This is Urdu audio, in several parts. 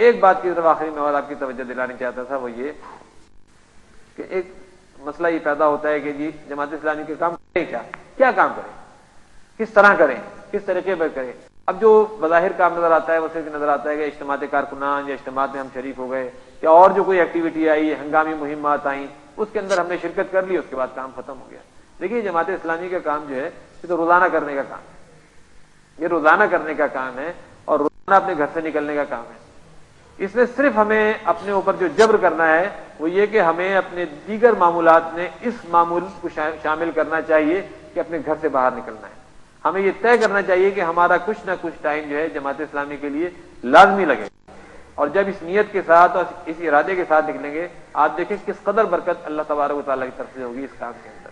ایک بات کی طرف آخری میں اور آپ کی توجہ دلانا چاہتا تھا، وہ یہ کہ ایک مسئلہ یہ پیدا ہوتا ہے کہ جی جماعت اسلامی کے کام کریں، کیا کام کریں، کس طرح کریں، کس طریقے پر کریں۔ اب جو بظاہر کام نظر آتا ہے وہ صرف نظر آتا ہے کہ اجتماعات کارکنان یا اجتماعات میں ہم شریک ہو گئے، یا اور جو کوئی ایکٹیویٹی آئی، ہنگامی مہمات آئیں، اس کے اندر ہم نے شرکت کر لی، اس کے بعد کام ختم ہو گیا۔ دیکھیے جماعت اسلامی کا کام جو ہے یہ تو روزانہ کرنے کا کام ہے، یہ روزانہ کرنے کا کام ہے اور روزانہ اپنے گھر سے نکلنے کا کام ہے۔ اس میں صرف ہمیں اپنے اوپر جو جبر کرنا ہے وہ یہ کہ ہمیں اپنے دیگر معمولات میں اس معمول کو شامل کرنا چاہیے کہ اپنے گھر سے باہر نکلنا ہے۔ ہمیں یہ طے کرنا چاہیے کہ ہمارا کچھ نہ کچھ ٹائم جو ہے جماعت اسلامی کے لیے لازمی لگے، اور جب اس نیت کے ساتھ اور اس ارادے کے ساتھ نکلیں گے، آپ دیکھیں کس قدر برکت اللہ تبارک و تعالیٰ کی طرف سے ہوگی اس کام کے اندر۔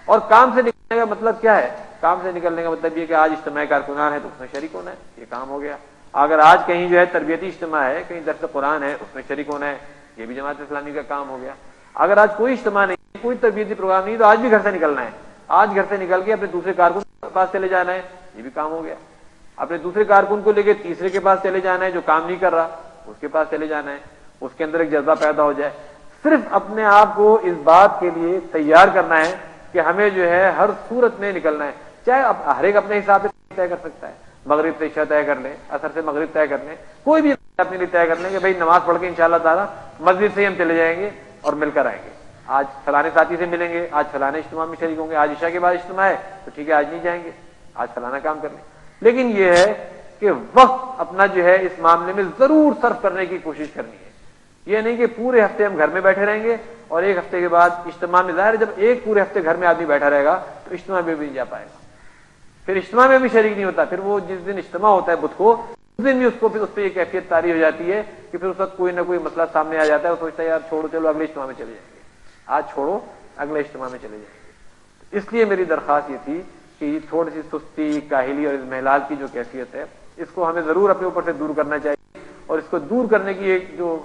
اور کام سے نکلنے کا مطلب کیا ہے؟ کام سے نکلنے کا مطلب یہ کہ آج اجتماع کارکنان ہے تو اس میں شریک ہونا ہے، یہ کام ہو گیا۔ اگر آج کہیں جو ہے تربیتی اجتماع ہے، کہیں درس قرآن ہے، اس میں شریک ہونا ہے، یہ بھی جماعت اسلامی کا کام ہو گیا۔ اگر آج کوئی اجتماع نہیں، کوئی تربیتی پروگرام نہیں، تو آج بھی گھر سے نکلنا ہے، آج گھر سے نکل کے اپنے دوسرے کارکن کے پاس چلے جانا ہے، یہ بھی کام ہو گیا۔ اپنے دوسرے کارکن کو لے کے تیسرے کے پاس چلے جانا ہے جو کام نہیں کر رہا، اس کے پاس چلے جانا ہے، اس کے اندر ایک جذبہ پیدا ہو جائے۔ صرف اپنے آپ کو اس بات کے لیے تیار کرنا ہے کہ ہمیں جو ہے ہر صورت میں نکلنا ہے، چاہے اب ہر ایک اپنے حساب سے طے کر سکتا ہے، مغرب سے عشاء طے کر لیں، عصر سے مغرب طے کر لیں، کوئی بھی اپنے لیے طے کر لیں کہ بھائی نماز پڑھ کے انشاءاللہ تعالیٰ مسجد سے ہی ہم چلے جائیں گے اور مل کر آئیں گے، آج فلانے ساتھی سے ملیں گے، آج فلانے اجتماع میں شریک ہوں گے، آج عشاء کے بعد اجتماع ہے تو ٹھیک ہے آج نہیں جائیں گے، آج فلانا کام کر لیں۔ لیکن یہ ہے کہ وقت اپنا جو ہے اس معاملے میں ضرور صرف کرنے کی کوشش کرنی ہے۔ یہ نہیں کہ پورے ہفتے ہم گھر میں بیٹھے رہیں گے اور ایک ہفتے کے بعد اجتماع میں، ظاہر ہے جب ایک پورے ہفتے گھر میں آدمی بیٹھا رہے گا تو اجتماع میں بھی نہیں جا پائے گا، پھر اجتماع میں بھی شریک نہیں ہوتا، پھر وہ جس دن اجتماع ہوتا ہے بدھ کو، اس دن بھی اس کو پھر اس پہ یہ کیفیت طاری ہو جاتی ہے کہ پھر اس وقت کوئی نہ کوئی مسئلہ سامنے آ جاتا ہے، وہ سوچتا ہے یار چھوڑو چلو اگلے اجتماع میں چلے جائیں گے، آج چھوڑو اگلے اجتماع میں چلے جائیں گے۔ اس لیے میری درخواست یہ تھی کہ تھوڑی سی سستی، کاہلی اور اضمحلال کی جو کیفیت ہے اس کو ہمیں ضرور اپنے اوپر سے دور کرنا چاہیے، اور اس کو دور کرنے کی ایک جو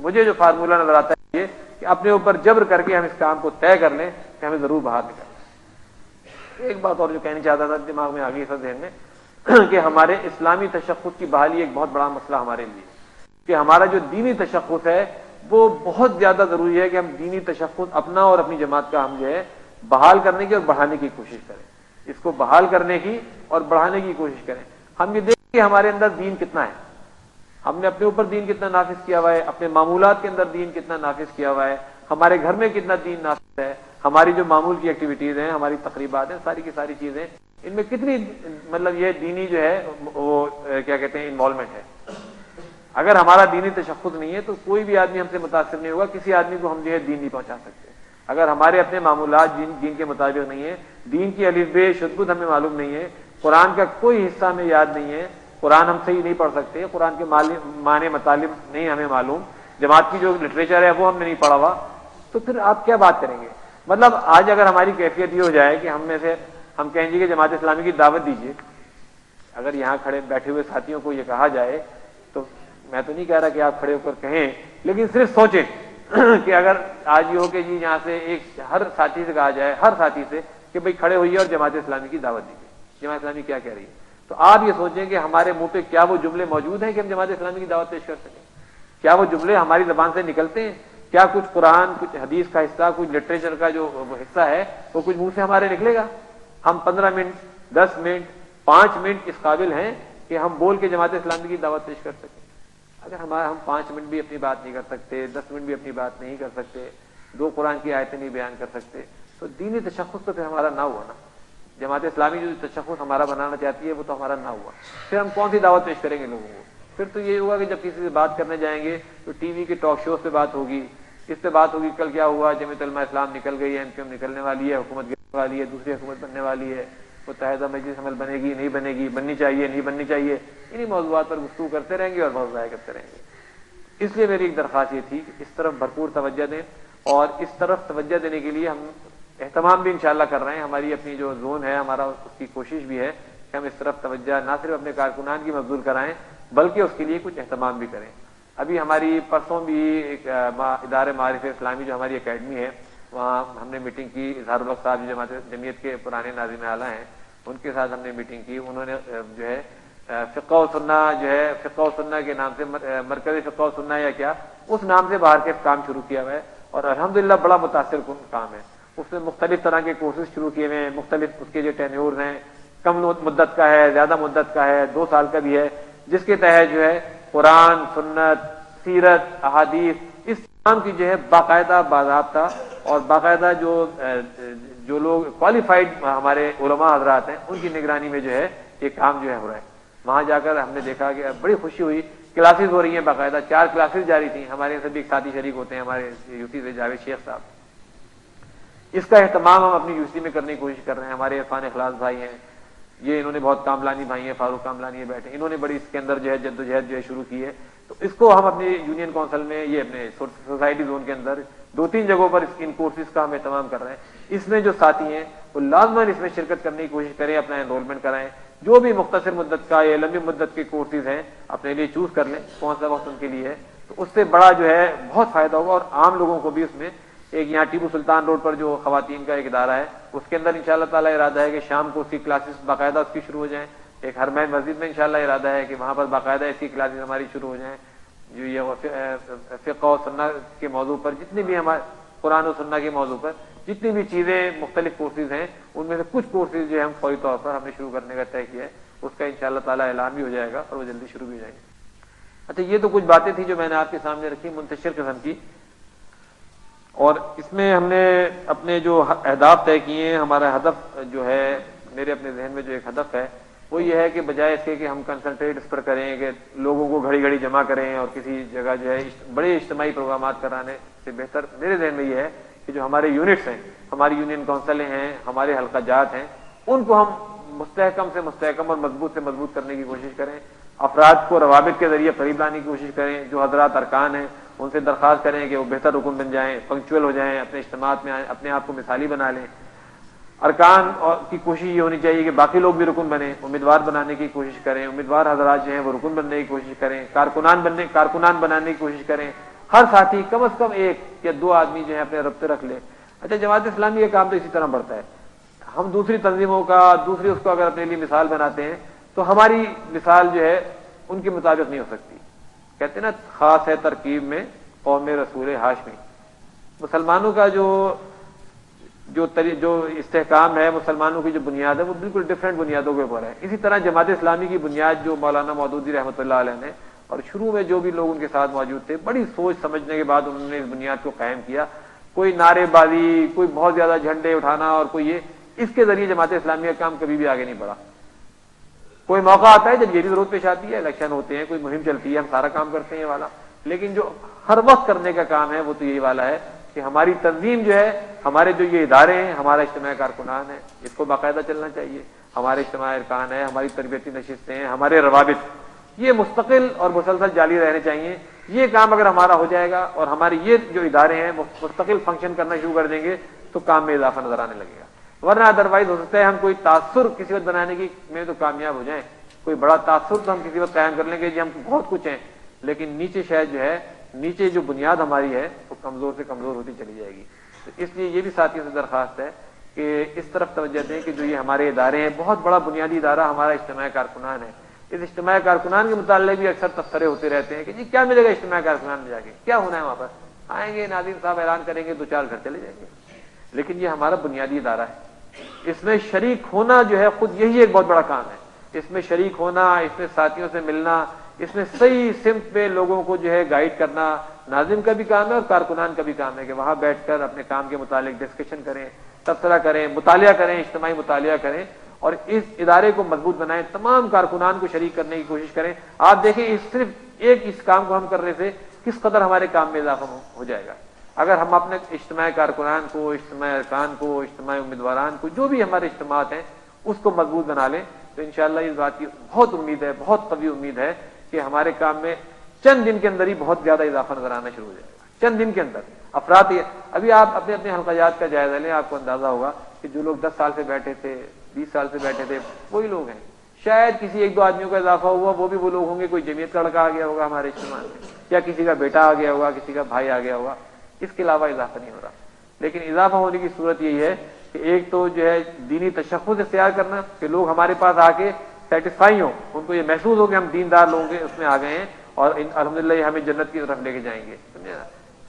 مجھے جو فارمولہ نظر آتا ہے یہ کہ اپنے اوپر جبر کر کے ہم اس کام کو طے کر لیں کہ ہمیں ضرور باہر نکلنا ہے۔ ایک بات اور جو کہنا چاہتا تھا دماغ میں آ گئی سر ذہن میں کہ ہمارے اسلامی تشخص کی بحالی ایک بہت بڑا مسئلہ ہمارے لیے، کہ ہمارا جو دینی تشخص ہے وہ بہت زیادہ ضروری ہے کہ ہم دینی تشخص اپنا اور اپنی جماعت کا ہم جو ہے بحال کرنے کی اور بڑھانے کی کوشش کریں، اس کو بحال کرنے کی اور بڑھانے کی کوشش کریں۔ ہم یہ دیکھیں کہ ہمارے اندر دین کتنا ہے، ہم نے اپنے اوپر دین کتنا نافذ کیا ہوا ہے، اپنے معمولات کے اندر دین کتنا نافذ کیا ہوا ہے، ہمارے گھر میں کتنا دین نافذ ہے، ہماری جو معمول کی ایکٹیویٹیز ہیں، ہماری تقریبات ہیں، ساری کی ساری چیزیں، ان میں کتنی مطلب یہ دینی جو ہے وہ کیا کہتے ہیں انوالومنٹ ہے۔ اگر ہمارا دینی تشخص نہیں ہے تو کوئی بھی آدمی ہم سے متاثر نہیں ہوگا، کسی آدمی کو ہم جو ہے دین نہیں پہنچا سکتے۔ اگر ہمارے اپنے معمولات دین کے مطابق نہیں ہے، دین کی الف ب شدت ہمیں معلوم نہیں ہے، قرآن کا کوئی حصہ ہمیں یاد نہیں ہے، قرآن ہم صحیح نہیں پڑھ سکتے، قرآن کے معنی مطالب نہیں ہمیں معلوم، جماعت کی جو لٹریچر ہے وہ ہم نے نہیں پڑھا ہوا، تو پھر آپ کیا بات کریں گے؟ مطلب آج اگر ہماری کیفیت یہ ہو جائے کہ ہم میں سے ہم کہیں گے کہ جماعت اسلامی کی دعوت دیجیے، اگر یہاں کھڑے بیٹھے ہوئے ساتھیوں کو یہ کہا جائے تو میں تو نہیں کہہ رہا کہ آپ کھڑے ہو کر کہیں، لیکن صرف سوچیں کہ اگر آج یہ ہو کہ جی یہاں سے ایک ہر ساتھی سے کہا جائے، ہر ساتھی سے کہ بھئی کھڑے ہوئیے اور جماعت اسلامی کی دعوت دیجیے، جماعت اسلامی کیا کہہ رہی ہے، تو آپ یہ سوچیں کہ ہمارے منہ پہ کیا وہ جملے موجود ہیں کہ ہم جماعت اسلامی کی دعوت پیش کر سکیں؟ کیا وہ جملے ہماری زبان سے نکلتے ہیں؟ کیا کچھ قرآن، کچھ حدیث کا حصہ، کچھ لٹریچر کا جو حصہ ہے وہ کچھ منہ سے ہمارے نکلے گا؟ ہم 15 منٹ، 10 منٹ، 5 منٹ اس قابل ہیں کہ ہم بول کے جماعت اسلامی کی دعوت پیش کر سکیں؟ اگر ہم 5 منٹ بھی اپنی بات نہیں کر سکتے، 10 منٹ بھی اپنی بات نہیں کر سکتے، 2 قرآن کی آیتیں نہیں بیان کر سکتے، تو دینی تشخص تو پھر ہمارا نہ ہوا نا۔ جماعت اسلامی جو تشخص ہمارا بنانا چاہتی ہے وہ تو ہمارا نہ ہوا، پھر ہم کون سی دعوت پیش کریں گے لوگوں کو؟ پھر تو یہ ہوگا کہ جب کسی سے بات کرنے جائیں گے تو ٹی وی کے ٹاک شوز پہ بات ہوگی، اس پہ بات ہوگی کل کیا ہوا، جمعیت علماء اسلام نکل گئی ہے، MPM نکلنے والی ہے، حکومت گرنے والی ہے، دوسری حکومت بننے والی ہے، متحدہ مجلس عمل بنے گی نہیں بنے گی، بننی چاہیے نہیں بننی چاہیے، انہی موضوعات پر گفتگو کرتے رہیں گے اور وقت ضائع کرتے رہیں گے۔ اس لیے میری ایک درخواست یہ تھی کہ اس طرف بھرپور توجہ دیں، اور اس طرف توجہ دینے کے لیے ہم اہتمام بھی انشاءاللہ کر رہے ہیں، ہماری اپنی جو زون ہے ہمارا اس کی کوشش بھی ہے کہ ہم اس طرف توجہ نہ صرف اپنے کارکنان کی مبذول کرائیں بلکہ اس کے لیے کچھ اہتمام بھی کریں۔ ابھی ہماری پرسوں بھی ایک ادارے معارف اسلامی جو ہماری اکیڈمی ہے وہاں ہم نے میٹنگ کی، اظہار الحق صاحب جو جمعیت کے پرانے ناظم اعلیٰ ہیں ان کے ساتھ ہم نے میٹنگ کی، انہوں نے جو ہے فقہ و سنہ جو ہے فقہ و سنہ کے نام سے مرکز فقہ و سنہ یا کیا اس نام سے باہر کے کام شروع کیا ہوا ہے، اور الحمدللہ بڑا متاثر کن کام ہے۔ اس میں مختلف طرح کے کورسز شروع کیے ہوئے ہیں، مختلف اس کے جو ٹینیور ہیں، کم مدت کا ہے، زیادہ مدت کا ہے، 2 سال کا بھی ہے، جس کے تحت جو ہے قرآن، سنت، سیرت، احادیث، اس کام کی جو ہے باقاعدہ باضابطہ اور باقاعدہ جو لوگ کوالیفائڈ ہمارے علماء حضرات ہیں ان کی نگرانی میں جو ہے یہ کام جو ہے ہو رہا ہے۔ وہاں جا کر ہم نے دیکھا کہ بڑی خوشی ہوئی، کلاسز ہو رہی ہیں باقاعدہ، 4 کلاسز جاری تھیں، ہمارے سبھی ایک ساتھی شریک ہوتے ہیں ہمارے یوسی سے جاوید شیخ صاحب۔ اس کا اہتمام ہم اپنی یوسی میں کرنے کی کوشش کر رہے ہیں۔ ہمارے عرفان اخلاص بھائی ہیں، یہ انہوں نے بہت کاملانی بھائی ہیں، فاروق کاملانی یہ بیٹھے، انہوں نے بڑی اس کے اندر جو ہے جدوجہد جو ہے شروع کی ہے۔ تو اس کو ہم اپنی یونین کونسل میں، یہ اپنے سوسائٹی زون کے اندر 2-3 جگہوں پر ان کورسز کا ہم اہتمام کر رہے ہیں۔ اس میں جو ساتھی ہیں وہ لازماً اس میں شرکت کرنے کی کوشش کریں، اپنا انرولمنٹ کرائیں، جو بھی مختصر مدت کا یا لمبی مدت کے کورسز ہیں اپنے لیے چوز کر لیں کون سا وقت ان کے لیے ہے، تو اس سے بڑا جو ہے بہت فائدہ ہوگا، اور عام لوگوں کو بھی اس میں۔ ایک یہاں ٹیپو سلطان روڈ پر جو خواتین کا ایک ادارہ ہے اس کے اندر انشاءاللہ تعالی ارادہ ہے کہ شام کو اس کی کلاسز باقاعدہ اس کی شروع ہو جائیں۔ ایک حرمین مسجد میں انشاءاللہ ارادہ ہے کہ وہاں پر باقاعدہ ایسی کلاسز ہماری شروع ہو جائیں، جو یہ فقہ و سنہ کے موضوع پر جتنی بھی ہمارے قرآن و سنہ کے موضوع پر جتنی بھی چیزیں مختلف کورسز ہیں ان میں سے کچھ کورسز جو ہے ہم فوری طور پر ہم نے شروع کرنے کا طے کیا ہے، اس کا انشاءاللہ تعالی اعلان بھی ہو جائے گا اور وہ جلدی شروع بھی ہو جائیں گے۔ اچھا، یہ تو کچھ باتیں تھیں جو میں نے آپ کے سامنے رکھی منتشر قسم کی، اور اس میں ہم نے اپنے جو اہداف طے کیے ہیں، ہمارا ہدف جو ہے، میرے اپنے ذہن میں جو ایک ہدف ہے وہ یہ ہے کہ بجائے اس کے کہ ہم کنسنٹریٹ اس پر کریں کہ لوگوں کو گھڑی گھڑی جمع کریں اور کسی جگہ جو ہے بڑے اجتماعی پروگرامات کرانے سے بہتر میرے ذہن میں یہ ہے کہ جو ہمارے یونٹس ہیں، ہماری یونین کونسلیں ہیں، ہمارے حلقہ جات ہیں، ان کو ہم مستحکم سے مستحکم اور مضبوط سے مضبوط کرنے کی کوشش کریں، افراد کو روابط کے ذریعے قریب لانے کی کوشش کریں، جو حضرات ارکان ہیں ان سے درخواست کریں کہ وہ بہتر رکن بن جائیں، پنکچوئل ہو جائیں، اپنے اجتماعات میں اپنے آپ کو مثالی بنا لیں۔ ارکان کی کوشش یہ ہونی چاہیے کہ باقی لوگ بھی رکن بنیں، امیدوار بنانے کی کوشش کریں، امیدوار حضرات جو ہیں وہ رکن بننے کی کوشش کریں، کارکنان بنانے کی کوشش کریں، ہر ساتھی کم از کم 1 یا 2 آدمی جو ہے اپنے رابطے رکھ لے۔ اچھا، جماعت اسلامی کا کام تو اسی طرح بڑھتا ہے، ہم دوسری تنظیموں کا دوسری اس کو اگر اپنے لیے مثال بناتے ہیں تو ہماری مثال جو ہے ان کے مطابق نہیں ہو سکتی۔ کہتے ہیں نا، خاص ہے ترکیب میں قوم رسول ہاشمی۔ مسلمانوں کا جو استحکام ہے، مسلمانوں کی جو بنیاد ہے وہ بالکل ڈفرینٹ بنیادوں کے اوپر ہے۔ اسی طرح جماعت اسلامی کی بنیاد جو مولانا مودودی رحمۃ اللہ علیہ نے، اور شروع میں جو بھی لوگ ان کے ساتھ موجود تھے، بڑی سوچ سمجھنے کے بعد انہوں نے اس بنیاد کو قائم کیا۔ کوئی نعرے بازی، کوئی بہت زیادہ جھنڈے اٹھانا اور کوئی یہ، اس کے ذریعے جماعت اسلامی کا کام کبھی بھی آگے نہیں بڑھا۔ کوئی موقع آتا ہے جب یہ بھی ضرورت پیش آتی ہے، الیکشن ہوتے ہیں، کوئی مہم چلتی ہے، ہم سارا کام کرتے ہیں یہ والا، لیکن جو ہر وقت کرنے کا کام ہے وہ تو یہی والا ہے کہ ہماری تنظیم جو ہے، ہمارے جو یہ ادارے ہیں، ہمارا اجتماع کارکنان ہے، اس کو باقاعدہ چلنا چاہیے، ہمارے اجتماع ارکان ہے، ہماری تربیتی نشستیں ہیں، ہمارے روابط، یہ مستقل اور مسلسل جاری رہنے چاہیے۔ یہ کام اگر ہمارا ہو جائے گا اور ہماری یہ جو ادارے ہیں مستقل فنکشن کرنا شروع کر دیں گے تو کام میں اضافہ نظر آنے لگے گا، ورنہ ادروائز ہو سکتا ہے ہم کوئی تاثر کسی وقت بنانے کی میں تو کامیاب ہو جائیں، کوئی بڑا تاثر تو ہم کسی وقت قائم کر لیں گے جی ہم بہت کچھ ہیں، لیکن نیچے شاید جو ہے، نیچے جو بنیاد ہماری ہے وہ کمزور سے کمزور ہوتی چلی جائے گی۔ تو اس لیے یہ بھی ساتھیوں سے درخواست ہے کہ اس طرف توجہ دیں کہ جو یہ ہمارے ادارے ہیں، بہت بڑا بنیادی ادارہ ہمارا اجتماع کارکنان ہے۔ اس اجتماع کارکنان کے متعلق بھی اکثر تبصرے ہوتے رہتے ہیں کہ جی کیا ملے گا اجتماع کارکنان میں جا کے، کیا ہونا ہے وہاں پر، آئیں گے ناظرین صاحب اعلان کریں گے، 2-4 گھر چلے جائیں گے، لیکن یہ ہمارا بنیادی ادارہ ہے۔ اس میں شریک ہونا جو ہے خود یہی ایک بہت بڑا کام ہے، اس میں شریک ہونا، اس میں ساتھیوں سے ملنا، اس میں صحیح سمت پہ لوگوں کو جو ہے گائیڈ کرنا ناظم کا بھی کام ہے اور کارکنان کا بھی کام ہے کہ وہاں بیٹھ کر اپنے کام کے متعلق ڈسکشن کریں، تبصرہ کریں، مطالعہ کریں، اجتماعی مطالعہ کریں اور اس ادارے کو مضبوط بنائیں، تمام کارکنان کو شریک کرنے کی کوشش کریں۔ آپ دیکھیں صرف ایک اس کام کو ہم کرنے سے کس قدر ہمارے کام میں اضافہ ہو جائے گا۔ اگر ہم اپنے اجتماع کارکنان کو، اجتماع ارکان کو، اجتماع امیدواران کو، جو بھی ہمارے اجتماعات ہیں اس کو مضبوط بنا لیں تو انشاءاللہ اس بات کی بہت امید ہے، بہت قوی امید ہے کہ ہمارے کام میں چند دن کے اندر ہی بہت زیادہ اضافہ نظر آنا شروع ہو جائے گا۔ چند دن کے اندر افراد، ابھی آپ اپنے اپنے حلقات کا جائزہ لیں، آپ کو اندازہ ہوگا کہ جو لوگ 10 سال سے بیٹھے تھے، 20 سال سے بیٹھے تھے، وہی لوگ ہیں۔ شاید کسی 1-2 آدمیوں کا اضافہ ہوا، وہ بھی وہ لوگ ہوں گے، کوئی جمعیت کا لڑکا آ گیا ہوگا ہمارے اجتماع میں، یا کسی کا بیٹا آ گیا ہوگا، کسی کا بھائی آ گیا ہوگا، اس کے علاوہ اضافہ نہیں ہو رہا۔ لیکن اضافہ ہونے کی صورت یہی ہے کہ ایک تو جو ہے دینی تشخص اختیار کرنا کہ لوگ ہمارے پاس آ کے سیٹسفائی ہوں, ان کو یہ محسوس ہو کہ ہم دیندار لوگوں کے اس میں آ گئے ہیں اور الحمدللہ یہ ہمیں جنت کی طرف لے کے جائیں گے, سمجھے نا.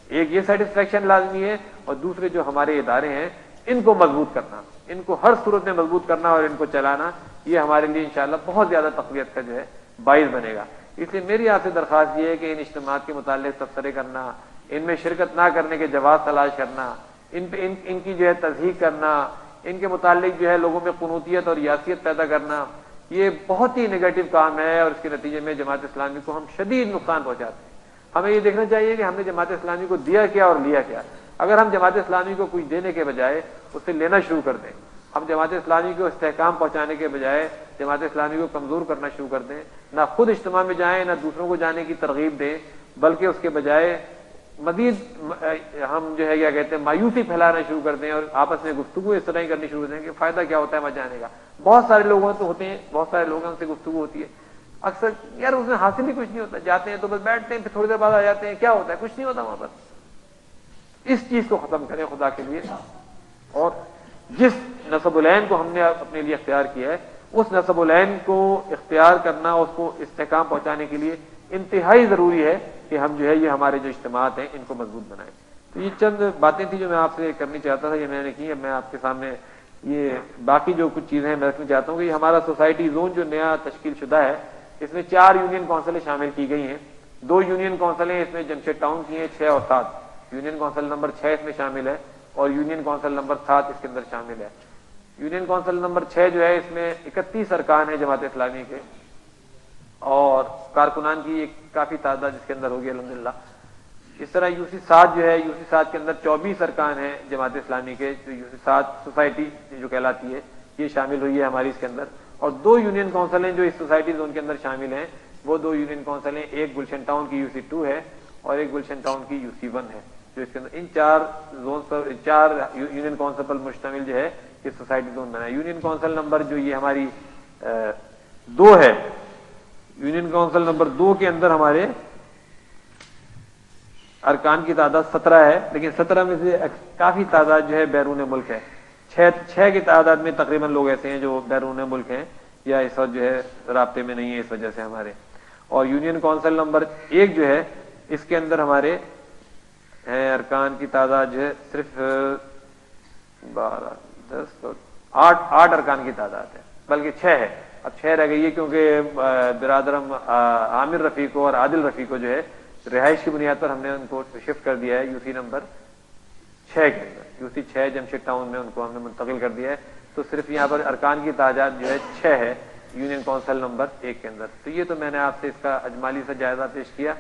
ایک یہ سیٹسفیکشن لازمی ہے, اور دوسرے جو ہمارے ادارے ہیں ان کو مضبوط کرنا, ان کو ہر صورت میں مضبوط کرنا اور ان کو چلانا, یہ ہمارے لیے انشاءاللہ بہت زیادہ تقویت کا جو ہے باعث بنے گا. اس لیے میری آپ سے درخواست یہ ہے کہ ان اجتماعات کے متعلق تبصرے کرنا, ان میں شرکت نہ کرنے کے جواز تلاش کرنا, ان کی جو ہے تصحیح کرنا, ان کے متعلق جو ہے لوگوں میں قنوطیت اور یاسیت پیدا کرنا, یہ بہت ہی نگیٹو کام ہے, اور اس کے نتیجے میں جماعت اسلامی کو ہم شدید نقصان پہنچاتے ہیں. ہمیں یہ دیکھنا چاہیے کہ ہم نے جماعت اسلامی کو دیا کیا اور لیا کیا. اگر ہم جماعت اسلامی کو کچھ دینے کے بجائے اس سے لینا شروع کر دیں, ہم جماعت اسلامی کو استحکام پہنچانے کے بجائے جماعت اسلامی کو کمزور کرنا شروع کر دیں, نہ خود اجتماع میں جائیں نہ دوسروں کو جانے کی ترغیب دیں, بلکہ اس کے بجائے مزید ہم جو ہے کیا کہتے ہیں مایوسی پھیلانا شروع کر دیں اور آپس میں گفتگو اس طرح ہی کرنی شروع کر دیں کہ فائدہ کیا ہوتا ہے وہاں جانے کا. بہت سارے لوگوں تو ہوتے ہیں, بہت سارے لوگوں سے گفتگو ہوتی ہے, اکثر یار اس میں حاصل ہی کچھ نہیں ہوتا, جاتے ہیں تو بس بیٹھتے ہیں, پھر تھوڑی دیر بعد آ جاتے ہیں, کیا ہوتا ہے, کچھ نہیں ہوتا وہاں پر. اس چیز کو ختم کریں خدا کے لیے, اور جس نصب العین کو ہم نے اپنے لیے اختیار کیا ہے اس نصب العین کو اختیار کرنا, اس کو استحکام پہنچانے کے لیے انتہائی ضروری ہے کہ ہم جو ہے یہ ہمارے جو اجتماعات ہیں ان کو مضبوط بنائیں. تو یہ چند باتیں تھیں جو میں آپ سے کرنی چاہتا تھا, یہ میں نے کی. اب میں آپ کے سامنے یہ باقی جو کچھ چیزیں ہیں میں رکھنا چاہتا ہوں کہ یہ ہمارا سوسائٹی زون جو نیا تشکیل شدہ ہے, اس میں 4 یونین کونسلیں شامل کی گئی ہیں. 2 یونین کونسلیں اس میں جمشید ٹاؤن کی ہیں, 6 اور 7. یونین کونسل نمبر 6 اس میں شامل ہے, اور یونین کونسل نمبر 7 اس کے اندر شامل ہے. یونین کونسل نمبر 6 جو ہے اس میں 31 ارکان ہیں جماعت اسلامی کے, اور کارکنان کی ایک کافی تعداد اس کے اندر ہوگی الحمدللہ. اس طرح یوسی 7 جو ہے, یوسی 7 کے اندر 24 ارکان ہیں جماعت اسلامی کے, جو یوسی 7 سوسائٹی جو کہلاتی ہے یہ شامل ہوئی ہے ہماری اس کے اندر. اور 2 یونین کونسلیں جو اس سوسائٹی زون کے اندر شامل ہیں, وہ 2 یونین کونسلیں, ایک گلشن ٹاؤن کی یوسی 2 ہے اور ایک گلشن ٹاؤن کی یوسی 1 ہے, جو اس کے اندر ان 4 زون پر 4 یونین کونسل پر مشتمل جو ہے یہ سوسائٹی زون بنا ہے. یونین کونسل نمبر جو یہ ہماری 2 ہے, یونین کونسل نمبر 2 کے اندر ہمارے ارکان کی تعداد 17 ہے, لیکن 17 میں سے کافی تعداد جو ہے بیرون ملک ہے. 6 کی تعداد میں تقریباً لوگ ایسے ہیں جو بیرون ملک ہیں یا اس وقت جو ہے رابطے میں نہیں ہے اس وجہ سے ہمارے. اور یونین کونسل نمبر 1 جو ہے اس کے اندر ہمارے ارکان کی تعداد جو ہے صرف 12 10 8 ارکان کی تعداد ہے, بلکہ 6 ہے. اب 6 رہ گئی ہے کیونکہ برادرم عامر رفیق اور عادل رفیق کو جو ہے رہائش کی بنیاد پر ہم نے ان کو شفٹ کر دیا ہے یوسی نمبر 6 کے اندر. یوسی 6 جمشید ٹاؤن میں ان کو ہم نے منتقل کر دیا ہے, تو صرف یہاں پر ارکان کی تعداد جو ہے 6 ہے یونین کونسل نمبر 1 کے اندر. تو یہ تو میں نے آپ سے اس کا اجمالی سا جائزہ پیش کیا.